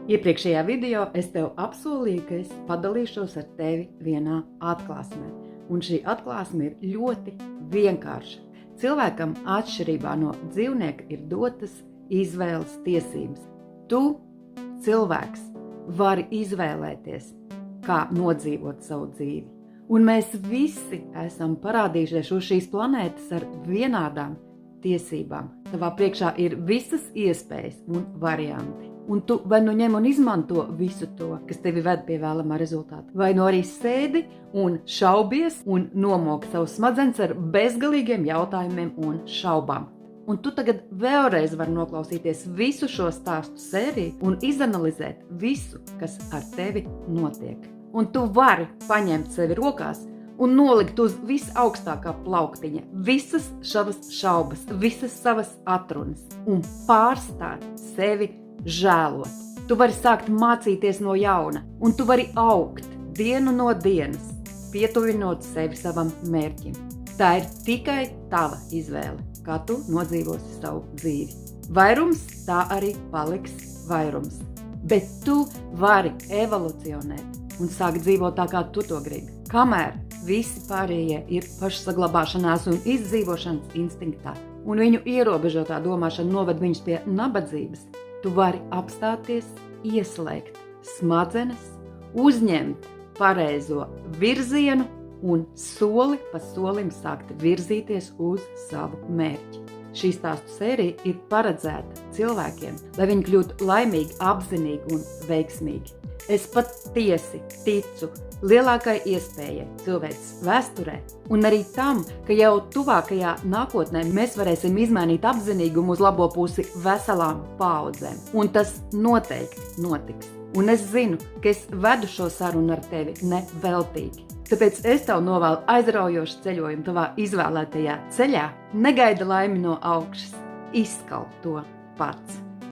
Iepriekšējā video es tev apsolīju, ka es padalīšos ar tevi vienā atklāsmē. Un šī atklāsme ir ļoti vienkārša. Cilvēkam atšķirībā no dzīvnieka ir dotas izvēles tiesības. Tu, cilvēks, vari izvēlēties, kā nodzīvot savu dzīvi. Un mēs visi esam parādījušies uz šīs planētas ar vienādām tiesībām. Tavā priekšā ir visas iespējas un varianti. Un tu vai nu ņem un izmanto visu to, kas tevi ved pie vēlamā rezultāta, vai nu arī sēdi un šaubies un nomoki savus smadzenes ar bezgalīgiem jautājumiem un šaubām. Un tu tagad vēlreiz vari noklausīties visu šo stāstu sēriju un izanalizēt visu, kas ar tevi notiek. Un tu vari paņemt sevi rokās un nolikt uz visaugstākā plauktiņa visas savas šaubas, visas savas atrunas un pārstāt sevi žēlot. Tu vari sākt mācīties no jauna, un tu vari augt dienu no dienas, pietuvinot sevi savam mērķim. Tā ir tikai tava izvēle, kā tu nodzīvosi savu dzīvi. Vairums tā arī paliks vairums, bet tu vari evolucionēt un sākt dzīvot tā, kā tu to gribi. Kamēr visi pārējie ir pašsaglabāšanās un izdzīvošanas instinktā, un viņu ierobežotā domāšana noved viņus pie nabadzības, tu vari apstāties, ieslēgt smadzenes, uzņemt pareizo virzienu un soli pa solim sākt virzīties uz savu mērķi. Šī stāstu sērija ir paredzēta cilvēkiem, lai viņi kļūtu laimīgi, apzinīgi un veiksmīgi. Es patiesi ticu lielākai iespējai cilvēces vēsturē un arī tam, ka jau tuvākajā nākotnē mēs varēsim izmainīt apzinīgumu uz labo pusi veselām paaudzēm. Un tas noteikti notiks. Un es zinu, ka es vedu šo sarunu ar tevi neveltīgi. Tāpēc es tev novēlu aizraujošu ceļojumu tavā izvēlētajā ceļā. Negaida laimi no augšas, izskauj to pats.